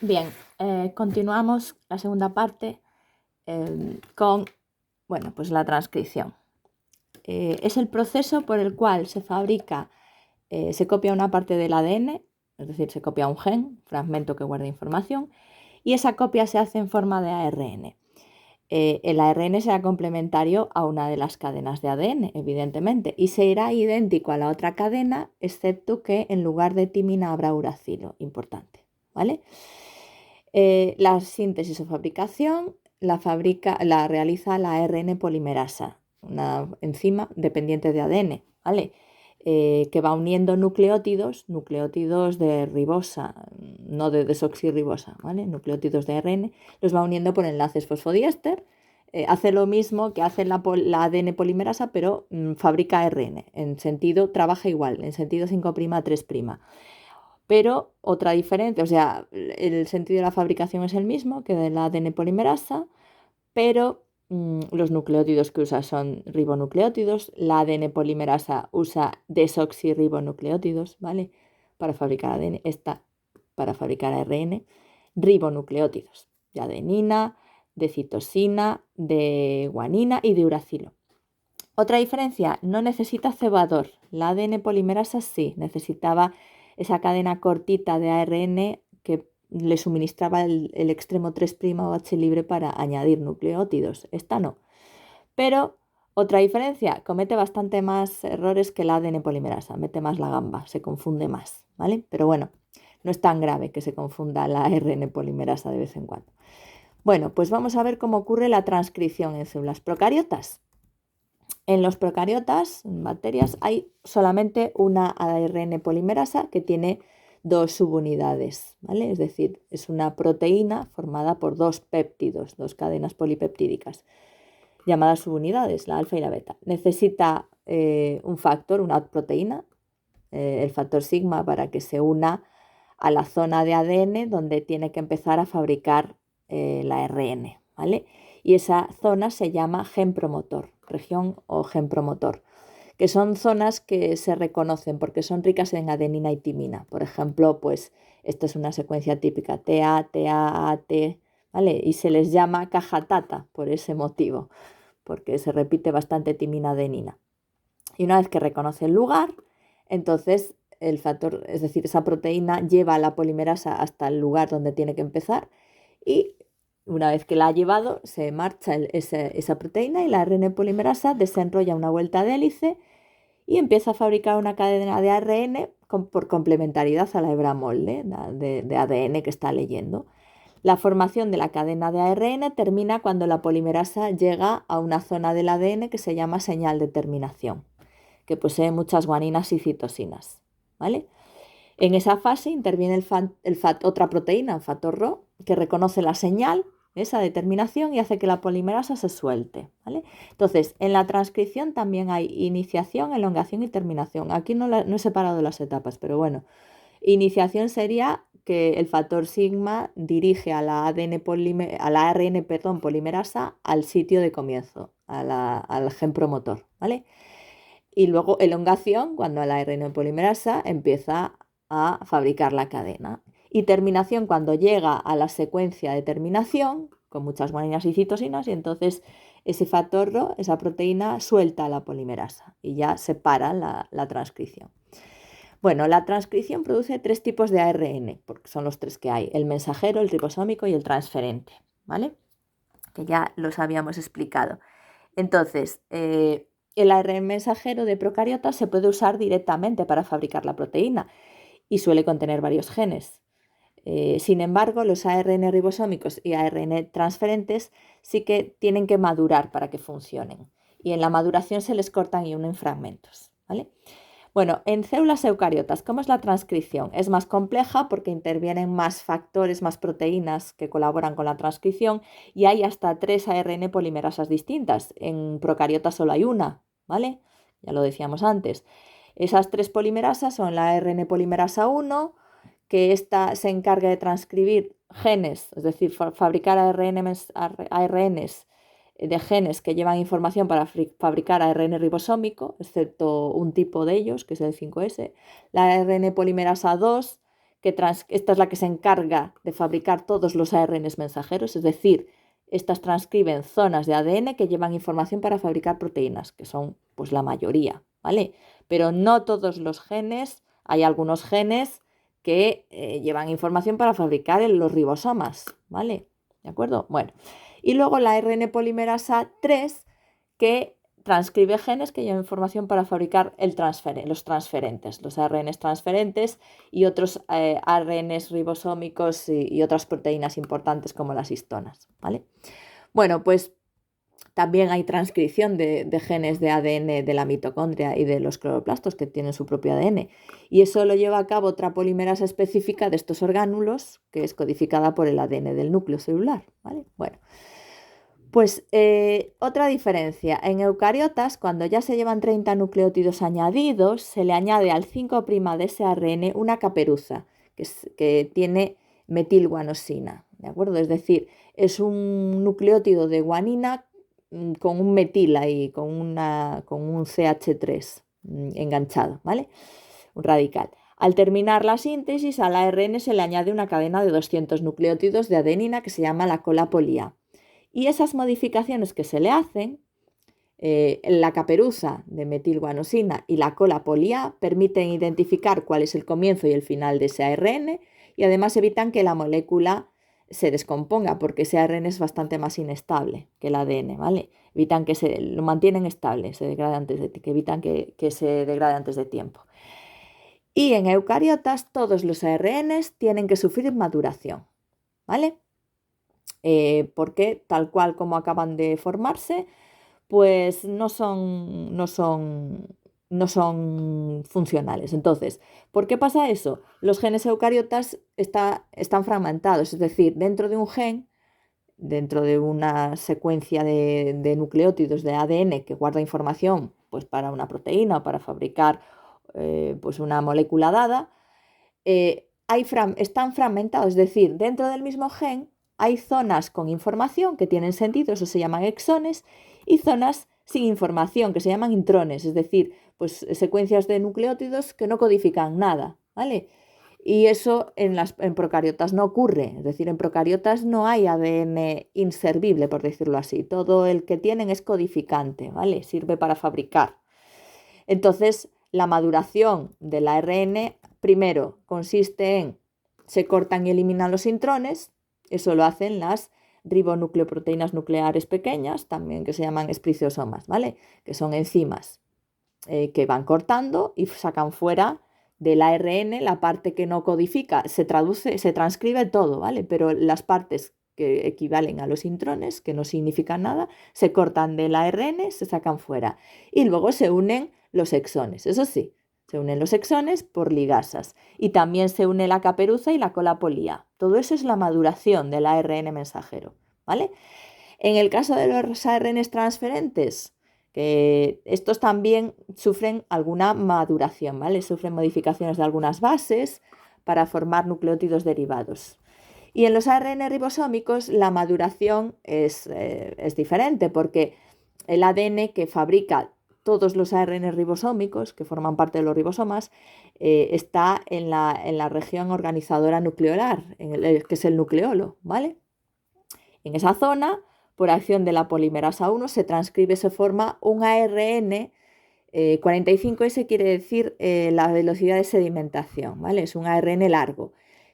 Bien, continuamos la segunda parte con pues la transcripción. Es el proceso por el cual se fabrica, se copia una parte del ADN, es decir, se copia un gen, fragmento que guarda información, y esa copia se hace en forma de ARN. El ARN será complementario a una de las cadenas de ADN, evidentemente, y será idéntico a la otra cadena, excepto que en lugar de timina habrá uracilo, importante, ¿vale? La síntesis o fabricación la realiza la ARN polimerasa, una enzima dependiente de ADN, ¿vale? Que va uniendo nucleótidos de ribosa, no de desoxirribosa, ¿vale? Nucleótidos de ARN, los va uniendo por enlaces fosfodiéster. Hace lo mismo que hace la ADN polimerasa, pero fabrica ARN. Trabaja igual, en sentido 5' 3'. Pero otra diferencia, o sea, el sentido de la fabricación es el mismo que de la ADN polimerasa, pero los nucleótidos que usa son ribonucleótidos. La ADN polimerasa usa desoxirribonucleótidos, ¿vale? Para fabricar ADN, para fabricar ARN, ribonucleótidos de adenina, de citosina, de guanina y de uracilo. Otra diferencia, no necesita cebador. La ADN polimerasa sí, necesitaba esa cadena cortita de ARN que le suministraba el extremo 3' o H libre para añadir nucleótidos. Esta no. Pero otra diferencia, comete bastante más errores que la ADN polimerasa, mete más la gamba, se confunde más, ¿vale? Pero bueno, no es tan grave que se confunda la ARN polimerasa de vez en cuando. Bueno, pues vamos a ver cómo ocurre la transcripción en células procariotas. En los procariotas, en bacterias, hay solamente una ARN polimerasa que tiene dos subunidades, ¿vale? Es decir, es una proteína formada por dos péptidos, dos cadenas polipeptídicas, llamadas subunidades, la alfa y la beta. Necesita un factor, una proteína, el factor sigma, para que se una a la zona de ADN donde tiene que empezar a fabricar la ARN, ¿vale? Y esa zona se llama gen promotor, región o gen promotor, que son zonas que se reconocen porque son ricas en adenina y timina. Por ejemplo, pues esta es una secuencia típica, TA, TA, AT, ¿vale? Y se les llama caja tata por ese motivo, porque se repite bastante timina-adenina. Y una vez que reconoce el lugar, entonces el factor, es decir, esa proteína lleva a la polimerasa hasta el lugar donde tiene que empezar y una vez que la ha llevado, se marcha esa proteína y la ARN polimerasa desenrolla una vuelta de hélice y empieza a fabricar una cadena de ARN por complementariedad a la hebra molde de ADN que está leyendo. La formación de la cadena de ARN termina cuando la polimerasa llega a una zona del ADN que se llama señal de terminación, que posee muchas guaninas y citosinas, ¿vale? En esa fase interviene otra proteína, el factor Rho, que reconoce la señal, esa determinación, y hace que la polimerasa se suelte, ¿vale? Entonces, en la transcripción también hay iniciación, elongación y terminación. Aquí no he separado las etapas, pero bueno. Iniciación sería que el factor sigma dirige a la ARN polimerasa al sitio de comienzo, al gen promotor, ¿vale? Y luego elongación, cuando la ARN polimerasa empieza a fabricar la cadena. Y terminación, cuando llega a la secuencia de terminación, con muchas guaninas y citosinas, y entonces ese factor Rho, esa proteína, suelta la polimerasa y ya se para la transcripción. Bueno, la transcripción produce tres tipos de ARN, porque son los tres que hay: el mensajero, el ribosómico y el transferente, ¿vale? Que ya los habíamos explicado. Entonces, el ARN mensajero de procariotas se puede usar directamente para fabricar la proteína y suele contener varios genes. Sin embargo, los ARN ribosómicos y ARN transferentes sí que tienen que madurar para que funcionen. Y en la maduración se les cortan y unen fragmentos, ¿vale? Bueno, en células eucariotas, ¿cómo es la transcripción? Es más compleja porque intervienen más factores, más proteínas que colaboran con la transcripción y hay hasta 3 ARN polimerasas distintas. En procariotas solo hay una, ¿vale? Ya lo decíamos antes. Esas 3 polimerasas son la ARN polimerasa 1, que esta se encarga de transcribir genes, es decir, fabricar ARNs de genes que llevan información para fabricar ARN ribosómico, excepto un tipo de ellos, que es el 5S, la ARN polimerasa 2, esta es la que se encarga de fabricar todos los ARNs mensajeros, es decir, estas transcriben zonas de ADN que llevan información para fabricar proteínas, que son pues la mayoría, ¿vale? Pero no todos los genes, hay algunos genes que llevan información para fabricar los ribosomas, ¿vale? ¿De acuerdo? Bueno, y luego la ARN polimerasa 3 que transcribe genes que llevan información para fabricar los transferentes, los ARNs transferentes y otros ARNs ribosómicos y otras proteínas importantes como las histonas, ¿vale? Bueno, pues también hay transcripción de genes de ADN de la mitocondria y de los cloroplastos que tienen su propio ADN. Y eso lo lleva a cabo otra polimerasa específica de estos orgánulos, que es codificada por el ADN del núcleo celular, ¿vale? Bueno, pues otra diferencia. En eucariotas, cuando ya se llevan 30 nucleótidos añadidos, se le añade al 5' de ese ARN una caperuza que tiene metilguanosina, ¿de acuerdo? Es decir, es un nucleótido de guanina con un metil ahí, con un CH3 enganchado, ¿vale? Un radical. Al terminar la síntesis, al ARN se le añade una cadena de 200 nucleótidos de adenina que se llama la cola poli-A. Y esas modificaciones que se le hacen, la caperuza de metilguanosina y la cola poli-A permiten identificar cuál es el comienzo y el final de ese ARN y además evitan que la molécula se descomponga porque ese ARN es bastante más inestable que el ADN, ¿vale? Evitan que lo mantienen estable, se degrade antes de que evitan que se degrade antes de tiempo. Y en eucariotas todos los ARNs tienen que sufrir maduración, ¿vale? Porque tal cual como acaban de formarse, pues no son funcionales. Entonces, ¿por qué pasa eso? Los genes eucariotas están fragmentados, es decir, dentro de un gen, dentro de una secuencia de nucleótidos de ADN que guarda información pues, para una proteína o para fabricar pues una molécula dada, están fragmentados, es decir, dentro del mismo gen hay zonas con información que tienen sentido, eso se llaman exones, y zonas sin información que se llaman intrones, es decir, pues secuencias de nucleótidos que no codifican nada, ¿vale? Y eso en procariotas no ocurre, es decir, en procariotas no hay ADN inservible, por decirlo así, todo el que tienen es codificante, ¿vale? Sirve para fabricar. Entonces, la maduración del ARN, primero, consiste en se cortan y eliminan los intrones, eso lo hacen las ribonucleoproteínas nucleares pequeñas, también que se llaman espliziosomas, ¿vale? Que son enzimas que van cortando y sacan fuera del ARN la parte que no codifica, se transcribe todo, ¿vale? Pero las partes que equivalen a los intrones, que no significan nada, se cortan del ARN, se sacan fuera y luego se unen los exones, eso sí, se unen los exones por ligasas y también se une la caperuza y la cola poli-A. Todo eso es la maduración del ARN mensajero, ¿vale? En el caso de los ARNs transferentes, que estos también sufren alguna maduración, ¿vale? Sufren modificaciones de algunas bases para formar nucleótidos derivados. Y en los ARN ribosómicos la maduración es diferente porque el ADN que fabrica todos los ARN ribosómicos que forman parte de los ribosomas está en la región organizadora nucleolar, que es el nucleolo, ¿vale? En esa zona, por acción de la polimerasa 1, se transcribe, se forma un ARN 45S, quiere decir la velocidad de sedimentación, ¿vale? Es un ARN largo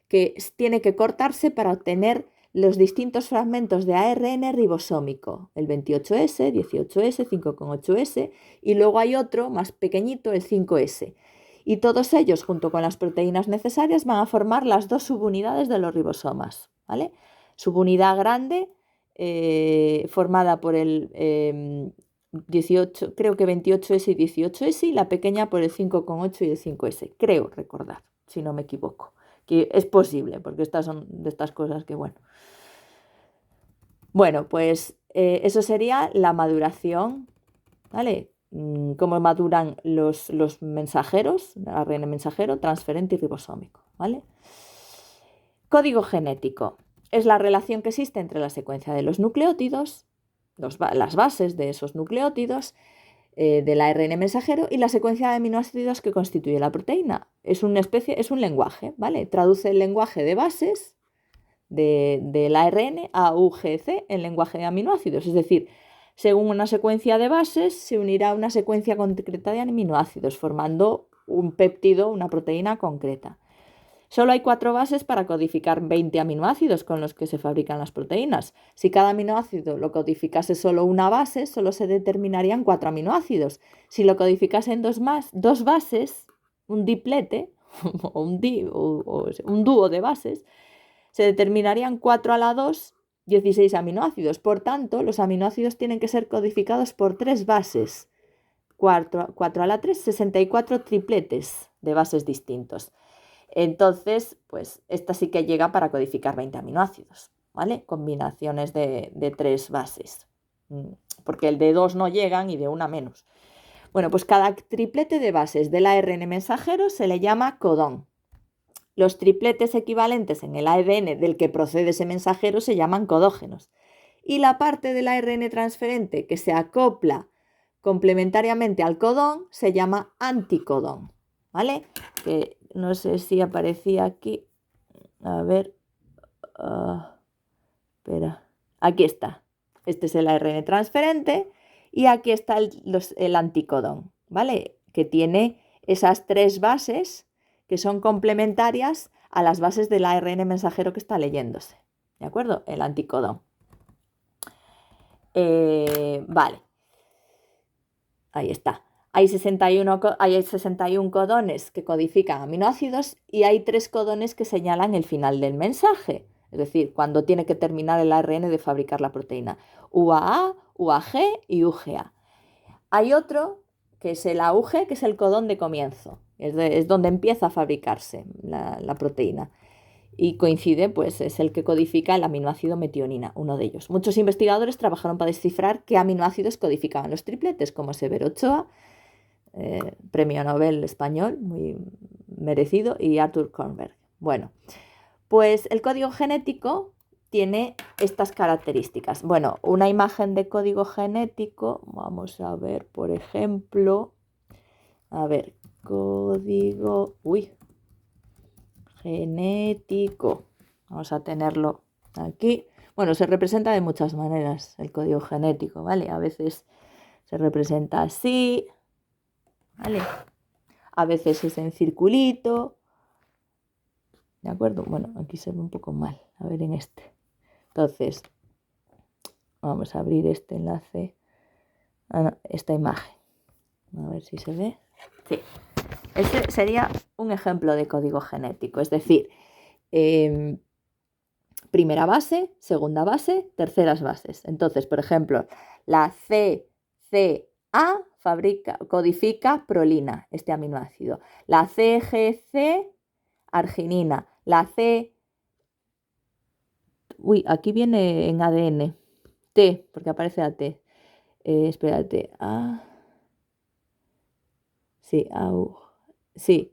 que tiene que cortarse para obtener los distintos fragmentos de ARN ribosómico, el 28S, 18S, 5,8S y luego hay otro más pequeñito, el 5S. Y todos ellos, junto con las proteínas necesarias, van a formar las dos subunidades de los ribosomas, ¿vale? Subunidad grande formada por el 18, creo que 28S y 18S y la pequeña por el 5,8 y el 5S, creo recordar, si no me equivoco. Que es posible, porque estas son de estas cosas que, bueno. Bueno, pues eso sería la maduración, ¿vale? Cómo maduran los mensajeros, ARN mensajero, transferente y ribosómico, ¿vale? Código genético. Es la relación que existe entre la secuencia de los nucleótidos, las bases de esos nucleótidos, del ARN mensajero y la secuencia de aminoácidos que constituye la proteína. Es un lenguaje, ¿vale? Traduce el lenguaje de bases del ARN a UGC en lenguaje de aminoácidos, es decir, según una secuencia de bases se unirá a una secuencia concreta de aminoácidos, formando un péptido, una proteína concreta. Solo hay 4 bases para codificar 20 aminoácidos con los que se fabrican las proteínas. Si cada aminoácido lo codificase solo una base, solo se determinarían 4 aminoácidos. Si lo codificasen dos bases, un diplete o un dúo de bases, se determinarían 4 a la 2, 16 aminoácidos. Por tanto, los aminoácidos tienen que ser codificados por 3 bases. 4 a la 3, 64 tripletes de bases distintos. Entonces, pues esta sí que llega para codificar 20 aminoácidos, ¿vale? Combinaciones de 3 bases, porque el de 2 no llegan y de una menos. Bueno, pues cada triplete de bases del ARN mensajero se le llama codón. Los tripletes equivalentes en el ADN del que procede ese mensajero se llaman codógenos. Y la parte del ARN transferente que se acopla complementariamente al codón se llama anticodón, ¿vale? Que no sé si aparecía aquí. A ver. Espera. Aquí está. Este es el ARN transferente y aquí está el anticodón, ¿vale? Que tiene esas 3 bases que son complementarias a las bases del ARN mensajero que está leyéndose. ¿De acuerdo? El anticodón. Vale. Ahí está. Hay 61 codones que codifican aminoácidos y hay 3 codones que señalan el final del mensaje. Es decir, cuando tiene que terminar el ARN de fabricar la proteína. UAA, UAG y UGA. Hay otro que es el AUG, que es el codón de comienzo. Es donde empieza a fabricarse la proteína. Y coincide, pues es el que codifica el aminoácido metionina, uno de ellos. Muchos investigadores trabajaron para descifrar qué aminoácidos codificaban los tripletes, como Severo Ochoa, premio Nobel español, muy merecido, y Arthur Kornberg. Bueno, pues el código genético tiene estas características. Bueno, una imagen de código genético, vamos a ver, por ejemplo, código, genético. Vamos a tenerlo aquí. Bueno, se representa de muchas maneras el código genético, ¿vale? A veces se representa así, ¿vale? A veces es en circulito, ¿de acuerdo? Bueno, aquí se ve un poco mal, a ver en este. Entonces, vamos a abrir este enlace, esta imagen. A ver si se ve. Sí, este sería un ejemplo de código genético, es decir, primera base, segunda base, terceras bases. Entonces, por ejemplo, la CCA codifica prolina, este aminoácido. La CGC, arginina. La C... aquí viene en ADN. T, porque aparece la T. Espérate. Sí, AU. Sí,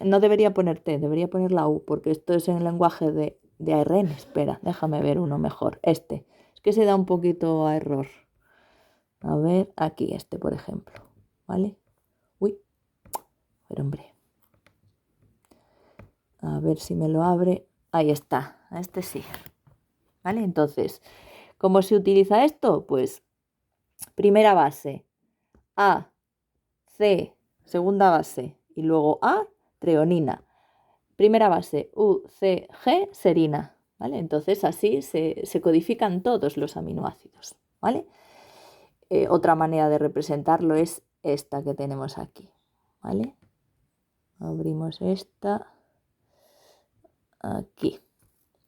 no debería poner T, debería poner la U, porque esto es en el lenguaje de ARN. Espera, déjame ver uno mejor. Este. Es que se da un poquito a error. A ver, aquí este, por ejemplo. ¿Vale? Pero hombre. A ver si me lo abre. Ahí está. Este sí. ¿Vale? Entonces, ¿cómo se utiliza esto? Pues, primera base. A, C, segunda base. Y luego A, treonina. Primera base, U, C, G, serina, ¿vale? Entonces así se codifican todos los aminoácidos, ¿vale? Otra manera de representarlo es esta que tenemos aquí, ¿vale? Abrimos esta. Aquí.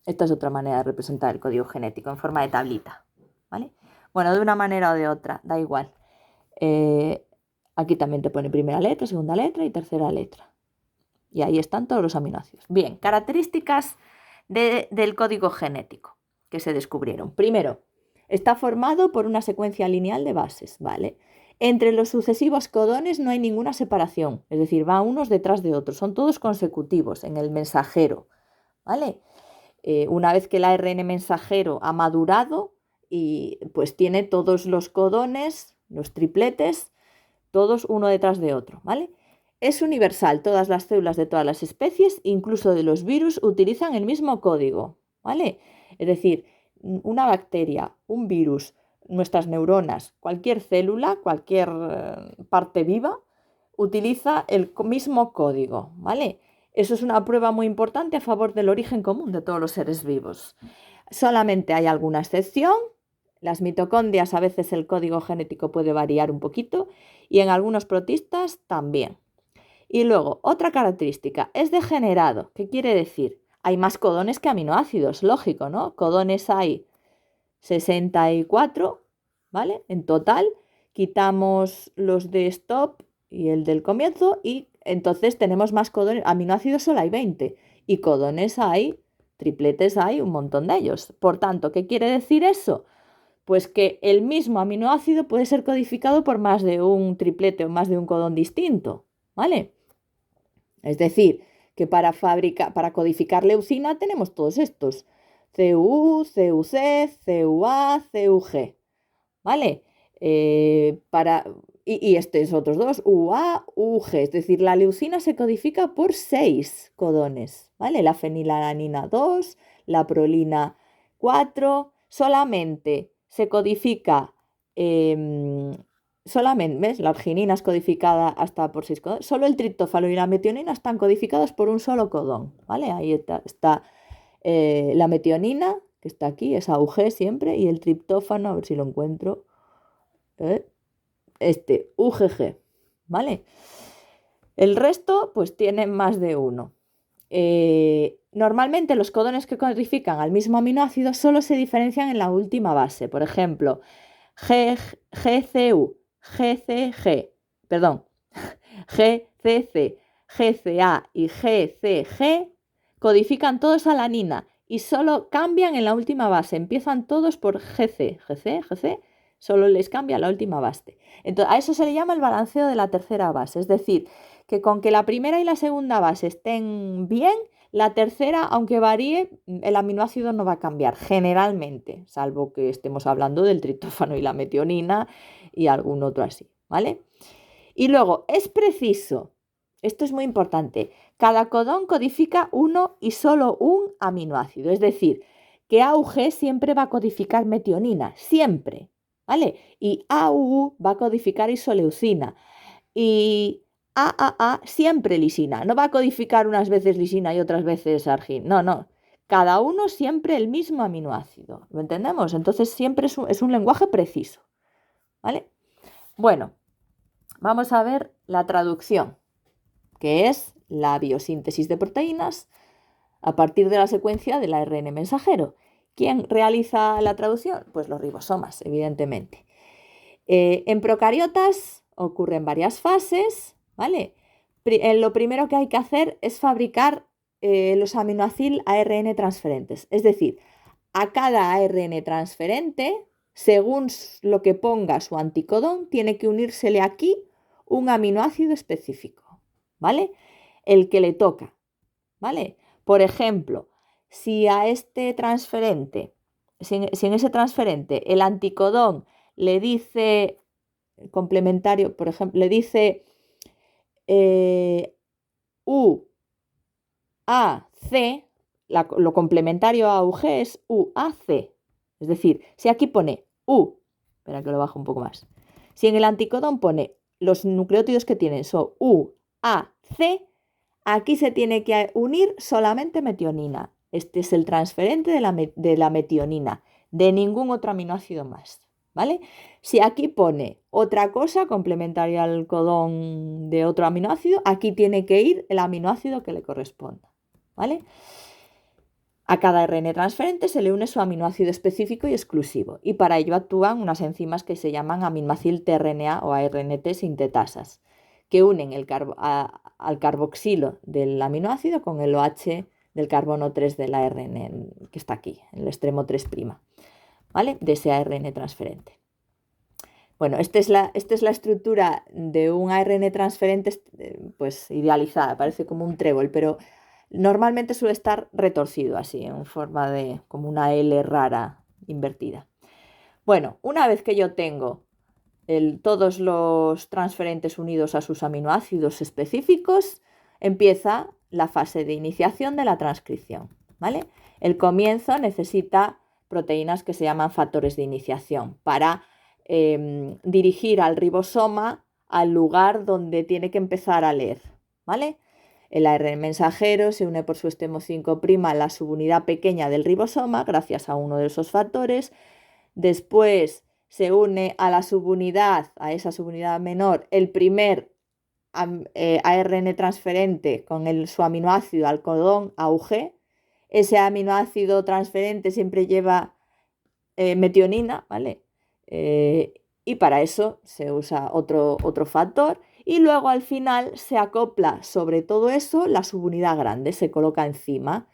Esta es otra manera de representar el código genético en forma de tablita, ¿vale? Bueno, de una manera o de otra, da igual. Aquí también te pone primera letra, segunda letra y tercera letra. Y ahí están todos los aminoácidos. Bien, características del código genético que se descubrieron. Primero, está formado por una secuencia lineal de bases, ¿vale? Entre los sucesivos codones no hay ninguna separación, es decir, van unos detrás de otros, son todos consecutivos en el mensajero, ¿vale? Una vez que el ARN mensajero ha madurado y pues tiene todos los codones, los tripletes, todos uno detrás de otro, ¿vale? Es universal, todas las células de todas las especies, incluso de los virus, utilizan el mismo código, ¿vale? Es decir, una bacteria, un virus, nuestras neuronas, cualquier célula, cualquier parte viva, utiliza el mismo código, ¿vale? Eso es una prueba muy importante a favor del origen común de todos los seres vivos. Solamente hay alguna excepción. Las mitocondrias a veces el código genético puede variar un poquito y en algunos protistas también. Y luego, otra característica, es degenerado. ¿Qué quiere decir? Hay más codones que aminoácidos, lógico, ¿no? Codones hay 64, ¿vale? En total, quitamos los de stop y el del comienzo y entonces tenemos más codones. Aminoácidos solo hay 20 y codones hay, tripletes hay un montón de ellos. Por tanto, ¿qué quiere decir eso? Pues que el mismo aminoácido puede ser codificado por más de un triplete o más de un codón distinto, ¿vale? Es decir, que para codificar leucina tenemos todos estos: CU, CUC, CUA, CUG, ¿vale? Y estos otros dos, UA, UG, es decir, la leucina se codifica por 6 codones, ¿vale? La fenilalanina 2, la prolina 4, solamente se codifica, solamente, ¿ves? La arginina es codificada hasta por 6 codones, solo el triptófano y la metionina están codificados por un solo codón, ¿vale? Ahí está la metionina, que está aquí, es AUG siempre, y el triptófano, a ver si lo encuentro, UGG, ¿vale? El resto, pues tienen más de uno. Normalmente los codones que codifican al mismo aminoácido solo se diferencian en la última base. Por ejemplo, GCU, GCG, perdón, GCC, GCA y GCG codifican todos alanina y solo cambian en la última base. Empiezan todos por GC, solo les cambia la última base. Entonces, a eso se le llama el balanceo de la tercera base. Es decir, que con que la primera y la segunda base estén bien, la tercera, aunque varíe, el aminoácido no va a cambiar generalmente, salvo que estemos hablando del triptófano y la metionina y algún otro así, ¿vale? Y luego, es preciso, esto es muy importante, cada codón codifica uno y solo un aminoácido, es decir, que AUG siempre va a codificar metionina, siempre, ¿vale? Y AUU va a codificar isoleucina y AAA siempre lisina, no va a codificar unas veces lisina y otras veces argina, no, cada uno siempre el mismo aminoácido, ¿lo entendemos? Entonces siempre es un lenguaje preciso, ¿vale? Bueno, vamos a ver la traducción, que es la biosíntesis de proteínas a partir de la secuencia del ARN mensajero. ¿Quién realiza la traducción? Pues los ribosomas, evidentemente. En procariotas ocurren varias fases, ¿vale? Lo primero que hay que hacer es fabricar los aminoácidos ARN transferentes, es decir, a cada ARN transferente, según lo que ponga su anticodón, tiene que unírsele aquí un aminoácido específico, ¿vale? El que le toca, ¿vale? Por ejemplo, si a este transferente, si en ese transferente el anticodón le dice complementario, por ejemplo, le dice UAC, lo complementario a UG es UAC. Es decir, si aquí pone espera que lo bajo un poco más. Si en el anticodón pone los nucleótidos que tienen son UAC, aquí se tiene que unir solamente metionina. Este es el transferente de la metionina, de ningún otro aminoácido más, ¿vale? Si aquí pone otra cosa complementaria al codón de otro aminoácido, aquí tiene que ir el aminoácido que le corresponda, ¿vale? A cada ARN transferente se le une su aminoácido específico y exclusivo, y para ello actúan unas enzimas que se llaman aminmacil-tRNA o ARNT sintetasas, que unen al carboxilo del aminoácido con el OH del carbono 3 del ARN que está aquí, en el extremo 3', ¿vale? De ese ARN transferente. Bueno, esta es la estructura de un ARN transferente, pues idealizada, parece como un trébol, pero normalmente suele estar retorcido así, en forma de como una L rara invertida. Bueno, una vez que yo tengo todos los transferentes unidos a sus aminoácidos específicos, empieza la fase de iniciación de la transcripción, ¿vale? El comienzo necesita proteínas que se llaman factores de iniciación para dirigir al ribosoma al lugar donde tiene que empezar a leer, ¿vale? El ARN mensajero se une por su extremo 5' a la subunidad pequeña del ribosoma gracias a uno de esos factores. Después se une a la subunidad, a esa subunidad menor, el primer ARN transferente con su aminoácido al codón AUG. Ese aminoácido transferente siempre lleva metionina, ¿vale? Y para eso se usa otro factor. Y luego al final se acopla sobre todo eso la subunidad grande, se coloca encima.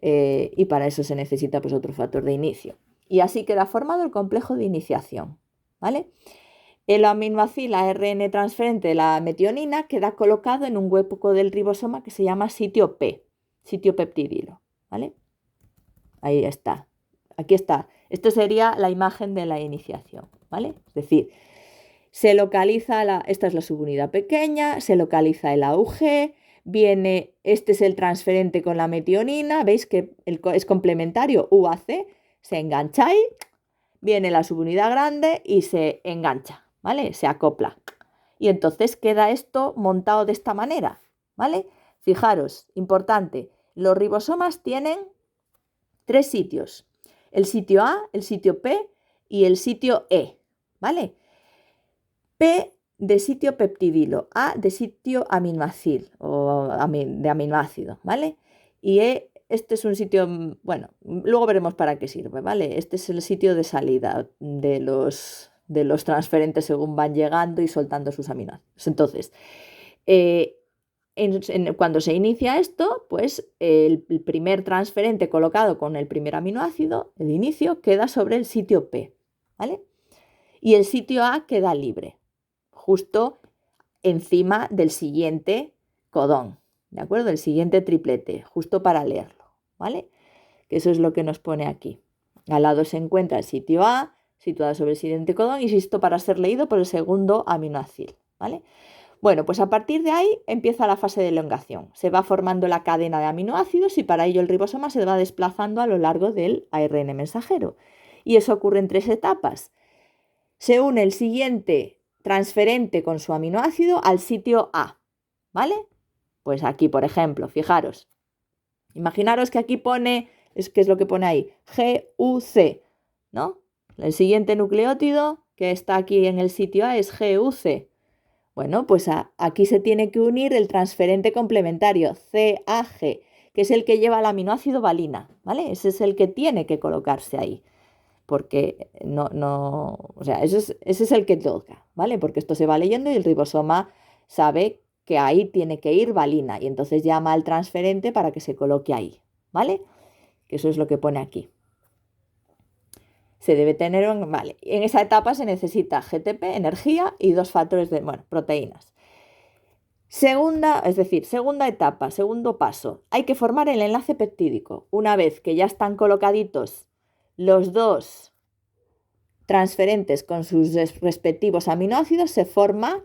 Y para eso se necesita pues otro factor de inicio. Y así queda formado el complejo de iniciación, ¿vale? El aminoácido ARN transferente de la metionina queda colocado en un hueco del ribosoma que se llama sitio P, sitio peptidilo, ¿vale? Ahí está. Aquí está. Esto sería la imagen de la iniciación, ¿vale? Es decir, se localiza, esta es la subunidad pequeña, se localiza el AUG, viene, este es el transferente con la metionina, veis que es complementario, UAC, se engancha ahí, viene la subunidad grande y se engancha, ¿vale? Se acopla. Y entonces queda esto montado de esta manera, ¿vale? Fijaros, importante, los ribosomas tienen 3 sitios, el sitio A, el sitio P y el sitio E, ¿vale? P de sitio peptidilo, A de sitio aminoácido o de aminoácido, ¿vale? Y E, este es un sitio, bueno, luego veremos para qué sirve, ¿vale? Este es el sitio de salida de los transferentes según van llegando y soltando sus aminoácidos. Entonces, cuando se inicia esto, pues el primer transferente colocado con el primer aminoácido, el inicio, queda sobre el sitio P, ¿vale? Y el sitio A queda libre, justo encima del siguiente codón, ¿de acuerdo? El siguiente triplete, justo para leerlo, ¿vale? Que eso es lo que nos pone aquí. Al lado se encuentra el sitio A, situado sobre el siguiente codón y listo para ser leído por el segundo aminoácido, ¿vale? Bueno, pues a partir de ahí empieza la fase de elongación. Se va formando la cadena de aminoácidos y para ello el ribosoma se va desplazando a lo largo del ARN mensajero. Y eso ocurre en 3 etapas. Se une el siguiente transferente con su aminoácido al sitio A, ¿vale? Pues aquí, por ejemplo, fijaros. Imaginaros que aquí pone, ¿qué es lo que pone ahí? GUC, ¿no? El siguiente nucleótido que está aquí en el sitio A es GUC. Bueno, pues aquí se tiene que unir el transferente complementario, CAG, que es el que lleva el aminoácido valina, ¿vale? Ese es el que tiene que colocarse ahí, porque o sea, ese es el que toca, ¿vale? Porque esto se va leyendo y el ribosoma sabe que ahí tiene que ir valina y entonces llama al transferente para que se coloque ahí, ¿vale? Que eso es lo que pone aquí. Se debe tener, vale, en esa etapa se necesita GTP, energía y 2 factores de, proteínas. Segunda etapa, segundo paso, hay que formar el enlace peptídico. Una vez que ya están colocaditos los 2 transferentes con sus respectivos aminoácidos, se forma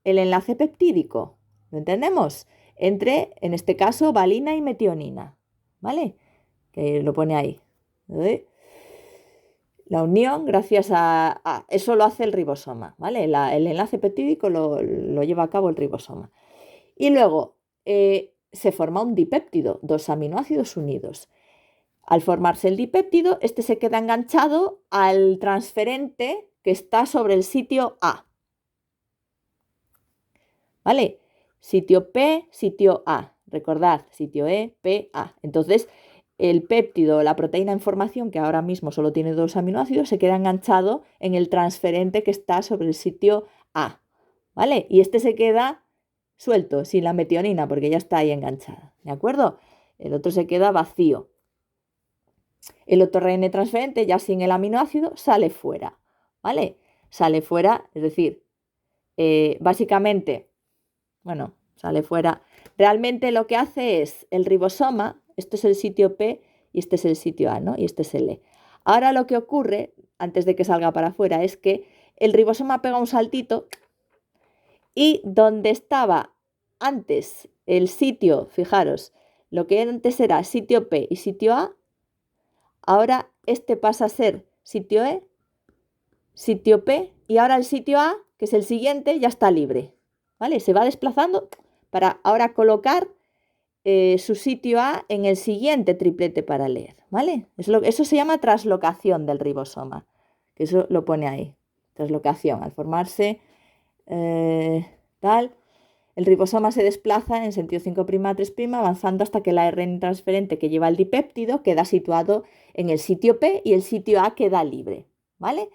el enlace peptídico. ¿Lo entendemos? Entre, en este caso, valina y metionina, ¿vale? Que lo pone ahí. La unión, gracias a eso lo hace el ribosoma, ¿vale? El enlace peptídico lo lleva a cabo el ribosoma. Y luego se forma un dipéptido, 2 aminoácidos unidos. Al formarse el dipéptido, este se queda enganchado al transferente que está sobre el sitio A, ¿vale? Sitio P, sitio A. Recordad, sitio E, P, A. Entonces, el péptido, la proteína en formación, que ahora mismo solo tiene 2 aminoácidos, se queda enganchado en el transferente que está sobre el sitio A, ¿vale? Y este se queda suelto, sin la metionina, porque ya está ahí enganchada, ¿de acuerdo? El otro se queda vacío. El otro ARN transferente, ya sin el aminoácido, sale fuera, ¿vale? Sale fuera, es decir, básicamente, bueno, sale fuera. Realmente lo que hace es el ribosoma, esto es el sitio P y este es el sitio A, ¿no? Y este es el E. Ahora lo que ocurre, antes de que salga para afuera, es que el ribosoma pega un saltito y donde estaba antes el sitio, fijaros, lo que antes era sitio P y sitio A, ahora este pasa a ser sitio E, sitio P, y ahora el sitio A, que es el siguiente, ya está libre, ¿vale? Se va desplazando para ahora colocar su sitio A en el siguiente triplete para leer, ¿vale? Eso se llama traslocación del ribosoma, que eso lo pone ahí, traslocación, al formarse tal, el ribosoma se desplaza en sentido 5' 3', avanzando hasta que el ARN transferente que lleva el dipéptido queda situado en el sitio P y el sitio A queda libre, ¿vale?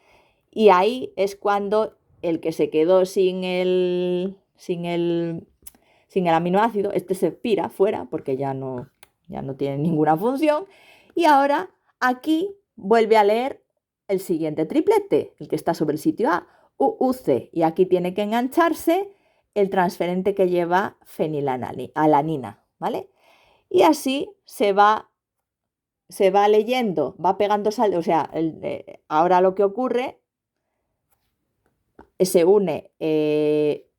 Y ahí es cuando el que se quedó sin el aminoácido, este se pira fuera porque ya no tiene ninguna función. Y ahora aquí vuelve a leer el siguiente triplete, el que está sobre el sitio A, UUC. Y aquí tiene que engancharse el transferente que lleva fenilalanina, ¿vale? Y así se va leyendo, va pegando saltos. O sea, ahora lo que ocurre se une,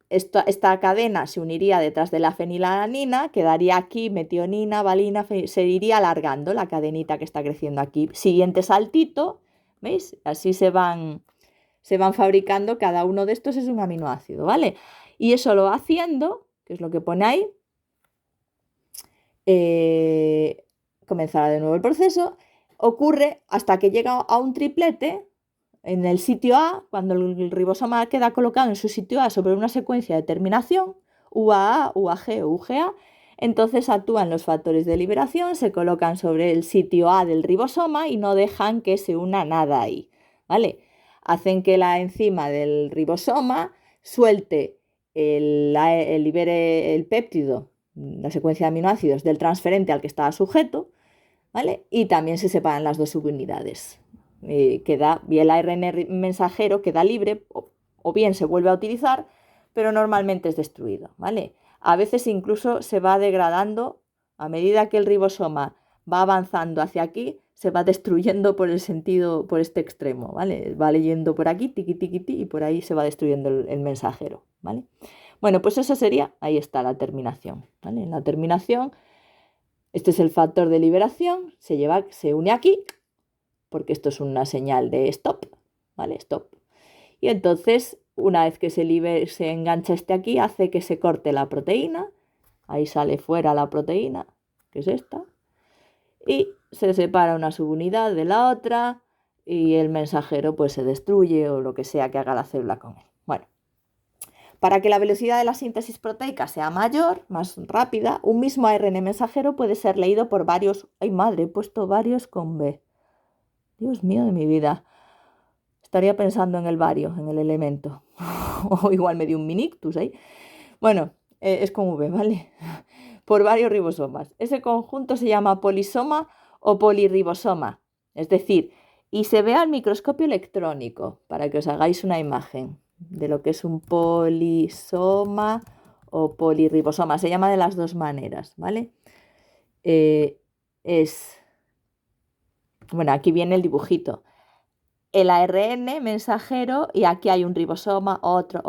esta cadena se uniría detrás de la fenilalanina, quedaría aquí metionina, valina, se iría alargando la cadenita que está creciendo aquí. Siguiente saltito, ¿veis? Así se van fabricando, cada uno de estos es un aminoácido, ¿vale? Y eso lo va haciendo, que es lo que pone ahí, comenzará de nuevo el proceso, ocurre hasta que llega a un triplete en el sitio A, cuando el ribosoma queda colocado en su sitio A sobre una secuencia de terminación, UAA, UAG o UGA, entonces actúan los factores de liberación, se colocan sobre el sitio A del ribosoma y no dejan que se una nada ahí, ¿vale? Hacen que la enzima del ribosoma suelte, libere el péptido, la secuencia de aminoácidos del transferente al que estaba sujeto, ¿vale? Y también se separan las dos subunidades. Queda bien el ARN mensajero, queda libre o bien se vuelve a utilizar, pero normalmente es destruido, ¿vale? A veces incluso se va degradando a medida que el ribosoma va avanzando hacia aquí, se va destruyendo por este extremo, ¿vale? Va leyendo por aquí, tiqui, tiqui, tiqui, y por ahí se va destruyendo el mensajero, ¿vale? Bueno, pues eso sería, ahí está la terminación, ¿vale? En la terminación, este es el factor de liberación, se une aquí, porque esto es una señal de stop, ¿vale? Stop. Y entonces, una vez que se engancha aquí, hace que se corte la proteína, ahí sale fuera la proteína, que es esta, y se separa una subunidad de la otra y el mensajero pues se destruye o lo que sea que haga la célula con él. Bueno, para que la velocidad de la síntesis proteica sea mayor, más rápida, un mismo ARN mensajero puede ser leído por varios... ¡Ay, madre! He puesto varios con B. Dios mío de mi vida. Estaría pensando en el bario, en el elemento. O igual me dio un minictus ahí. Bueno, es con V, ¿vale? Por varios ribosomas. Ese conjunto se llama polisoma o polirribosoma. Es decir, y se ve al microscopio electrónico, para que os hagáis una imagen de lo que es un polisoma o polirribosoma. Se llama de las dos maneras, ¿vale? Bueno, aquí viene el dibujito. El ARN mensajero y aquí hay un ribosoma, otro,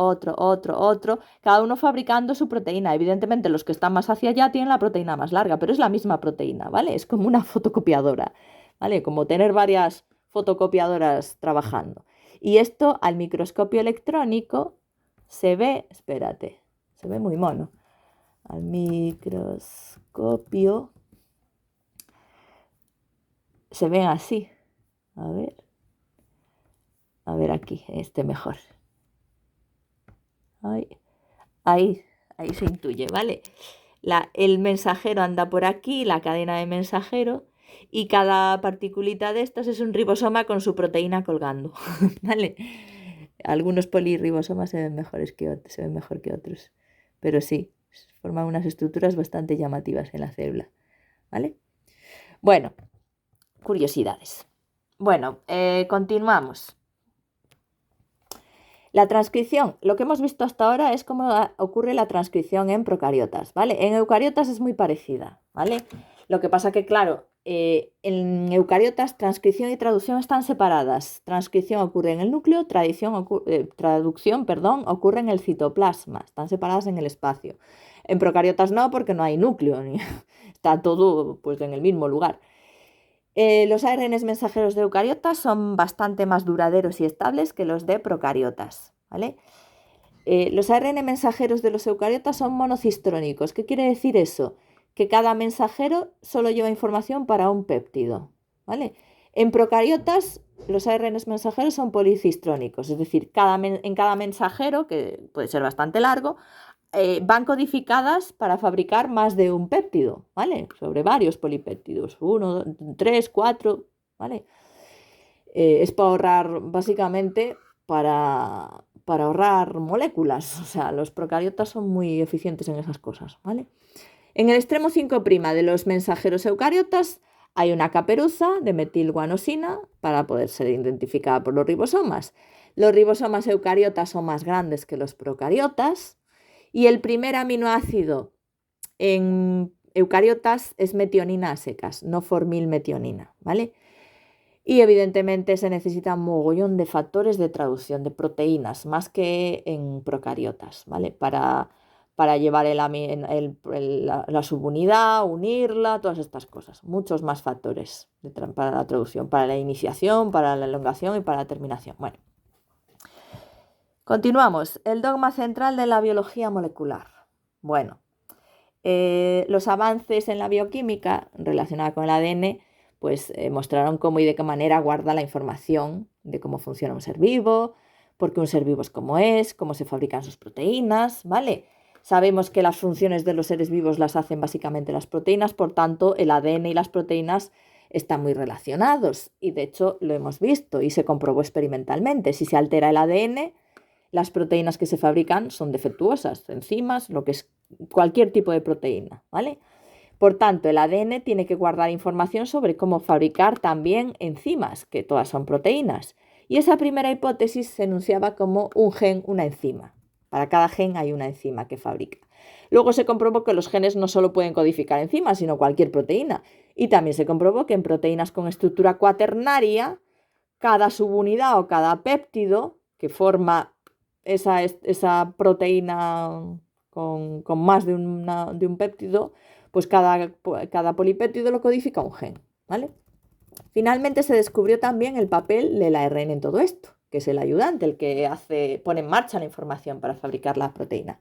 cada uno fabricando su proteína. Evidentemente los que están más hacia allá tienen la proteína más larga, pero es la misma proteína, ¿vale? Es como una fotocopiadora, ¿vale? Como tener varias fotocopiadoras trabajando. Y esto al microscopio electrónico se ve, espérate, se ve muy mono. Al microscopio se ven así, a ver aquí, este mejor. Ahí se intuye, ¿vale? El mensajero anda por aquí, la cadena de mensajero, y cada particulita de estas es un ribosoma con su proteína colgando, ¿vale? Algunos polirribosomas se ven mejor que otros, pero sí, forman unas estructuras bastante llamativas en la célula, ¿vale? Bueno, curiosidades. Bueno, continuamos. La transcripción, lo que hemos visto hasta ahora es cómo ocurre la transcripción en procariotas, ¿vale? En eucariotas es muy parecida, ¿vale? Lo que pasa que, claro, en eucariotas transcripción y traducción están separadas. Transcripción ocurre en el núcleo, traducción, ocurre en el citoplasma. Están separadas en el espacio. En procariotas no, porque no hay núcleo, está todo pues, en el mismo lugar. Los ARNs mensajeros de eucariotas son bastante más duraderos y estables que los de procariotas, ¿vale? Los ARN mensajeros de los eucariotas son monocistrónicos. ¿Qué quiere decir eso? Que cada mensajero solo lleva información para un péptido, ¿vale? En procariotas, los ARN mensajeros son policistrónicos, es decir, en cada mensajero, que puede ser bastante largo, van codificadas para fabricar más de un péptido, ¿vale? Sobre varios polipéptidos, 1, 3, 4, ¿vale? Es para' básicamente, para ahorrar moléculas. O sea, los procariotas son muy eficientes en esas cosas, ¿vale? En el extremo 5' de los mensajeros eucariotas hay una caperuza de metilguanosina para poder ser identificada por los ribosomas. Los ribosomas eucariotas son más grandes que los procariotas y el primer aminoácido en eucariotas es metionina a secas, no formilmetionina, ¿vale? Y evidentemente se necesita un mogollón de factores de traducción de proteínas, más que en procariotas, ¿vale? Para llevar la subunidad, unirla, todas estas cosas. Muchos más factores para la traducción, para la iniciación, para la elongación y para la terminación. Bueno, continuamos. El dogma central de la biología molecular. Bueno, los avances en la bioquímica relacionada con el ADN pues mostraron cómo y de qué manera guarda la información de cómo funciona un ser vivo, por qué un ser vivo es como es, cómo se fabrican sus proteínas, ¿vale? Sabemos que las funciones de los seres vivos las hacen básicamente las proteínas, por tanto el ADN y las proteínas están muy relacionados y de hecho lo hemos visto y se comprobó experimentalmente. Si se altera el ADN, las proteínas que se fabrican son defectuosas, enzimas, lo que es cualquier tipo de proteína, ¿vale? Por tanto, el ADN tiene que guardar información sobre cómo fabricar también enzimas, que todas son proteínas. Y esa primera hipótesis se enunciaba como un gen, una enzima. Para cada gen hay una enzima que fabrica. Luego se comprobó que los genes no solo pueden codificar enzimas, sino cualquier proteína. Y también se comprobó que en proteínas con estructura cuaternaria, cada subunidad o cada péptido que forma esa proteína con más de un péptido, pues cada polipéptido lo codifica un gen, ¿vale? Finalmente se descubrió también el papel del ARN en todo esto, que es el ayudante, el que pone en marcha la información para fabricar la proteína.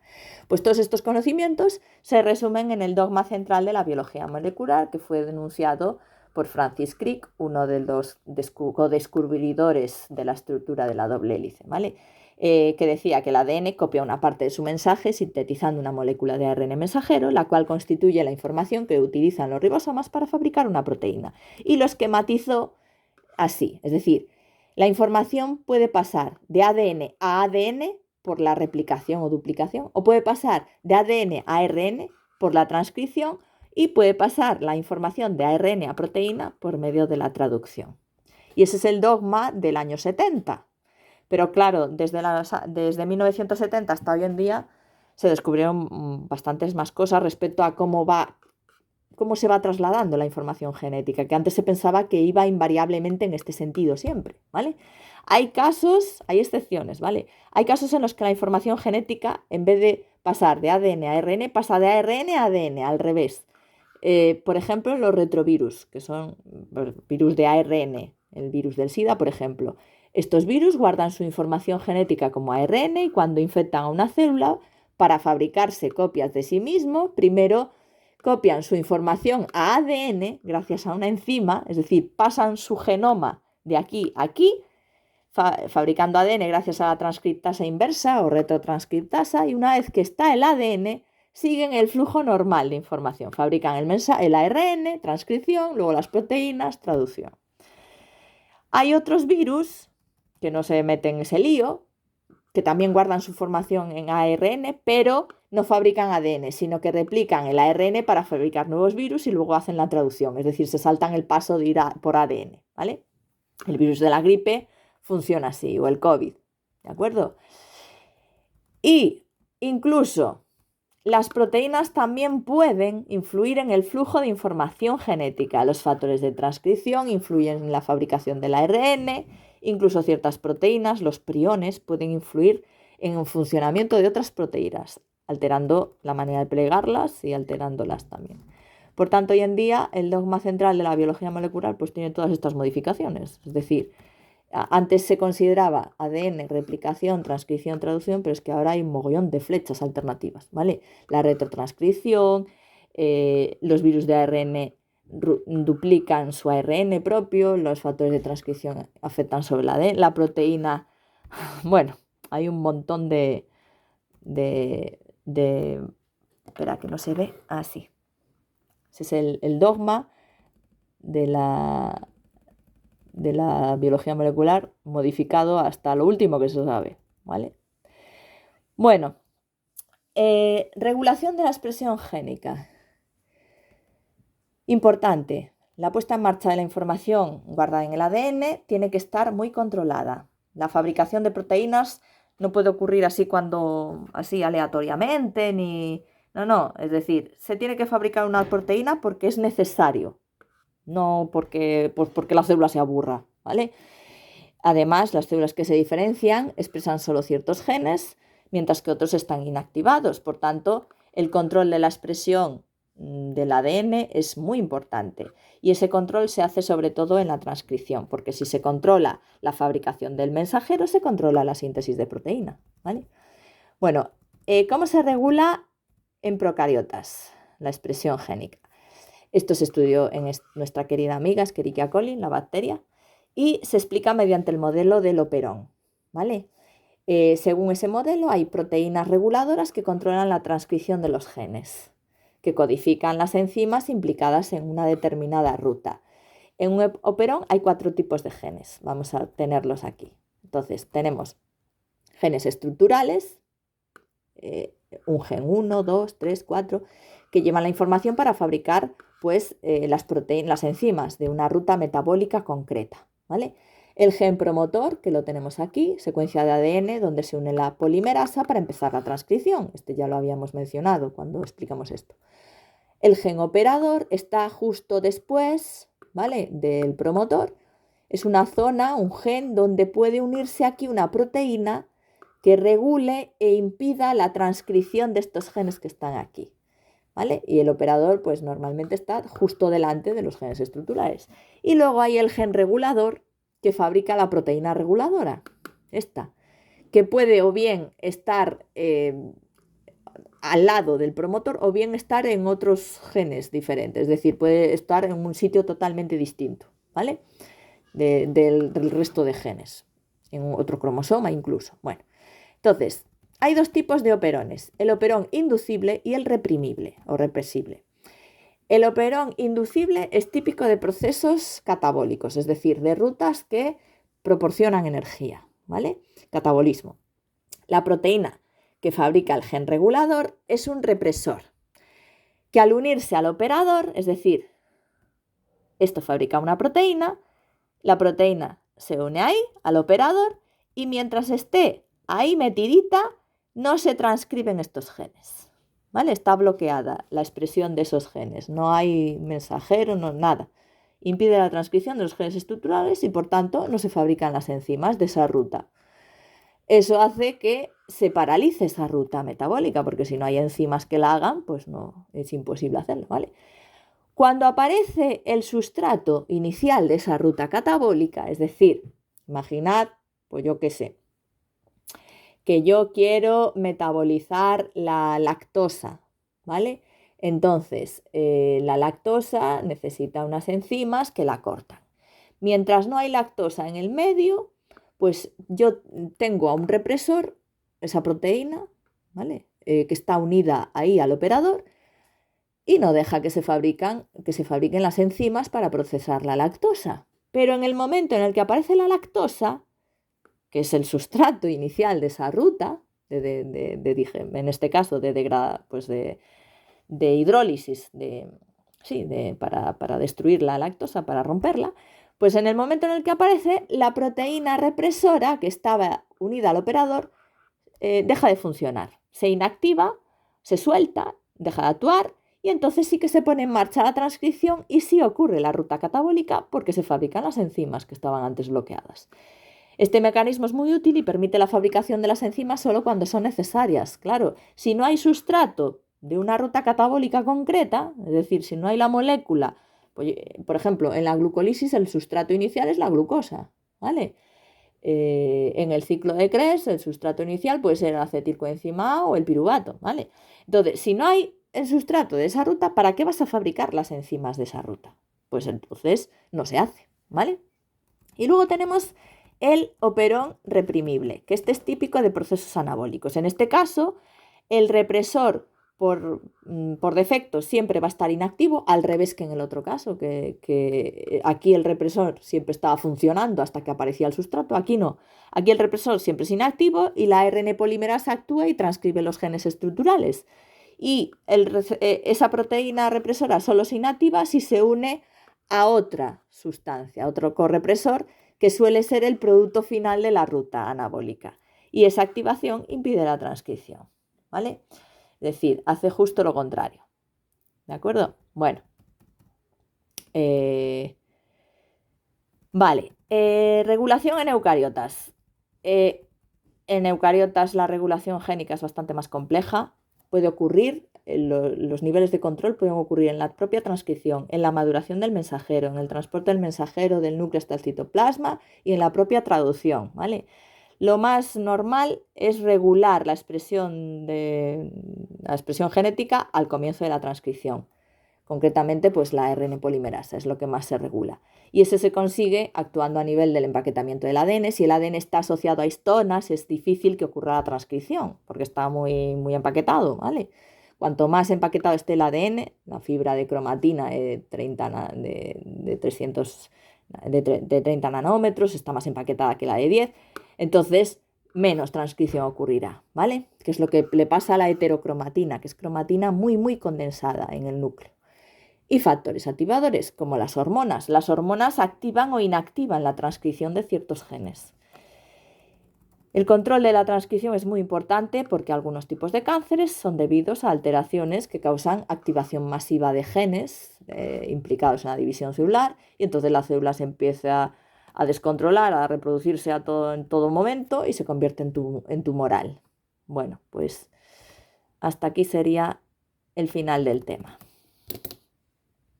Pues todos estos conocimientos se resumen en el dogma central de la biología molecular, que fue denunciado por Francis Crick, uno de los co-descubridores de la estructura de la doble hélice, ¿vale? Que decía que el ADN copia una parte de su mensaje sintetizando una molécula de ARN mensajero, la cual constituye la información que utilizan los ribosomas para fabricar una proteína. Y lo esquematizó así, es decir, la información puede pasar de ADN a ADN por la replicación o duplicación, o puede pasar de ADN a ARN por la transcripción, y puede pasar la información de ARN a proteína por medio de la traducción. Y ese es el dogma del año 70. Pero claro, desde 1970 hasta hoy en día se descubrieron bastantes más cosas respecto a cómo se va trasladando la información genética, que antes se pensaba que iba invariablemente en este sentido siempre, ¿vale? Hay excepciones, ¿vale? Hay casos en los que la información genética, en vez de pasar de ADN a ARN, pasa de ARN a ADN, al revés. Por ejemplo, los retrovirus, que son virus de ARN, el virus del SIDA, por ejemplo. Estos virus guardan su información genética como ARN y cuando infectan a una célula, para fabricarse copias de sí mismo, primero copian su información a ADN gracias a una enzima, es decir, pasan su genoma de aquí a aquí, fabricando ADN gracias a la transcriptasa inversa o retrotranscriptasa, y una vez que está el ADN, siguen el flujo normal de información. Fabrican el ARN, transcripción, luego las proteínas, traducción. Hay otros virus que no se meten en ese lío, que también guardan su información en ARN, pero no fabrican ADN, sino que replican el ARN para fabricar nuevos virus y luego hacen la traducción, es decir, se saltan el paso de ir por ADN, ¿vale? El virus de la gripe funciona así, o el COVID, ¿de acuerdo? Y incluso las proteínas también pueden influir en el flujo de información genética. Los factores de transcripción influyen en la fabricación del ARN, incluso ciertas proteínas, los priones, pueden influir en el funcionamiento de otras proteínas, alterando la manera de plegarlas y alterándolas también. Por tanto, hoy en día el dogma central de la biología molecular pues tiene todas estas modificaciones. Es decir, antes se consideraba ADN, replicación, transcripción, traducción, pero es que ahora hay un mogollón de flechas alternativas, ¿vale? La retrotranscripción, los virus de ARN duplican su ARN propio, los factores de transcripción afectan sobre la ADN, la proteína. Bueno, hay un montón de espera, que no se ve. Sí. Ese es el dogma de la biología molecular modificado hasta lo último que se sabe, ¿vale? Bueno, regulación de la expresión génica. Importante, la puesta en marcha de la información guardada en el ADN tiene que estar muy controlada. La fabricación de proteínas no puede ocurrir así aleatoriamente, no, es decir, se tiene que fabricar una proteína porque es necesario, no porque la célula se aburra, ¿vale? Además, las células que se diferencian expresan solo ciertos genes, mientras que otros están inactivados. Por tanto, el control de la expresión del ADN es muy importante y ese control se hace sobre todo en la transcripción, porque si se controla la fabricación del mensajero, se controla la síntesis de proteína, ¿vale? Bueno, ¿cómo se regula en procariotas la expresión génica? Esto se estudió en nuestra querida amiga Escherichia coli, la bacteria, y se explica mediante el modelo del operón, ¿vale? Según ese modelo hay proteínas reguladoras que controlan la transcripción de los genes, que codifican las enzimas implicadas en una determinada ruta. En un operón hay 4 tipos de genes, vamos a tenerlos aquí. Entonces tenemos genes estructurales, un gen 1, 2, 3, 4, que llevan la información para fabricar pues, las enzimas de una ruta metabólica concreta, ¿vale? El gen promotor, que lo tenemos aquí, secuencia de ADN donde se une la polimerasa para empezar la transcripción. Este ya lo habíamos mencionado cuando explicamos esto. El gen operador está justo después, ¿vale?, del promotor. Es una zona, un gen, donde puede unirse aquí una proteína que regule e impida la transcripción de estos genes que están aquí, ¿vale? Y el operador pues normalmente está justo delante de los genes estructurales. Y luego hay el gen regulador que fabrica la proteína reguladora, esta, que puede o bien estar al lado del promotor o bien estar en otros genes diferentes, es decir, puede estar en un sitio totalmente distinto, ¿vale?, del resto de genes, en otro cromosoma incluso. Bueno, entonces, hay 2 tipos de operones, el operón inducible y el reprimible o represible. El operón inducible es típico de procesos catabólicos, es decir, de rutas que proporcionan energía, ¿vale? Catabolismo. La proteína que fabrica el gen regulador es un represor, que al unirse al operador, es decir, esto fabrica una proteína, la proteína se une ahí, al operador, y mientras esté ahí metidita, no se transcriben estos genes, ¿vale? Está bloqueada la expresión de esos genes, no hay mensajero, no, nada. Impide la transcripción de los genes estructurales y por tanto no se fabrican las enzimas de esa ruta. Eso hace que se paralice esa ruta metabólica, porque si no hay enzimas que la hagan, pues no, es imposible hacerlo, ¿vale? Cuando aparece el sustrato inicial de esa ruta catabólica, es decir, imaginad, pues yo qué sé, que yo quiero metabolizar la lactosa, ¿vale? Entonces, la lactosa necesita unas enzimas que la cortan. Mientras no hay lactosa en el medio, pues yo tengo a un represor, esa proteína, ¿vale?, que está unida ahí al operador y no deja que se fabriquen las enzimas para procesar la lactosa. Pero en el momento en el que aparece la lactosa, que es el sustrato inicial de esa ruta, en este caso de hidrólisis, para destruir la lactosa, para romperla, pues en el momento en el que aparece, la proteína represora que estaba unida al operador deja de funcionar, se inactiva se suelta, deja de actuar y entonces sí que se pone en marcha la transcripción y sí ocurre la ruta catabólica porque se fabrican las enzimas que estaban antes bloqueadas. Este mecanismo es muy útil y permite la fabricación de las enzimas solo cuando son necesarias. Claro, si no hay sustrato de una ruta catabólica concreta, es decir, si no hay la molécula, pues, por ejemplo, en la glucólisis el sustrato inicial es la glucosa, ¿vale? En el ciclo de Krebs el sustrato inicial puede ser el acetilcoenzima A o el piruvato, ¿vale? Entonces, si no hay el sustrato de esa ruta, ¿para qué vas a fabricar las enzimas de esa ruta? Pues entonces no se hace, ¿vale? Y luego tenemos el operón reprimible, que este es típico de procesos anabólicos. En este caso, el represor por defecto siempre va a estar inactivo, al revés que en el otro caso, que aquí el represor siempre estaba funcionando hasta que aparecía el sustrato, aquí no. Aquí el represor siempre es inactivo y la ARN polimerasa actúa y transcribe los genes estructurales. Y esa proteína represora solo se inactiva si se une a otra sustancia, a otro correpresor, que suele ser el producto final de la ruta anabólica. Y esa activación impide la transcripción, ¿vale? Es decir, hace justo lo contrario. ¿De acuerdo? Bueno. Vale. Regulación en eucariotas. En eucariotas la regulación génica es bastante más compleja. Puede ocurrir, los niveles de control pueden ocurrir en la propia transcripción, en la maduración del mensajero, en el transporte del mensajero del núcleo hasta el citoplasma y en la propia traducción, ¿vale? Lo más normal es regular la expresión genética al comienzo de la transcripción. Concretamente, pues la ARN polimerasa es lo que más se regula. Y eso se consigue actuando a nivel del empaquetamiento del ADN. Si el ADN está asociado a histonas, es difícil que ocurra la transcripción, porque está muy, muy empaquetado, ¿vale? Cuanto más empaquetado esté el ADN, la fibra de cromatina de 30 nanómetros está más empaquetada que la de 10, entonces menos transcripción ocurrirá, ¿vale? Que es lo que le pasa a la heterocromatina, que es cromatina muy, muy condensada en el núcleo. Y factores activadores, como las hormonas. Las hormonas activan o inactivan la transcripción de ciertos genes. El control de la transcripción es muy importante porque algunos tipos de cánceres son debidos a alteraciones que causan activación masiva de genes implicados en la división celular y entonces la célula se empieza a descontrolar, a reproducirse en todo momento y se convierte en tumoral. Bueno, pues hasta aquí sería el final del tema.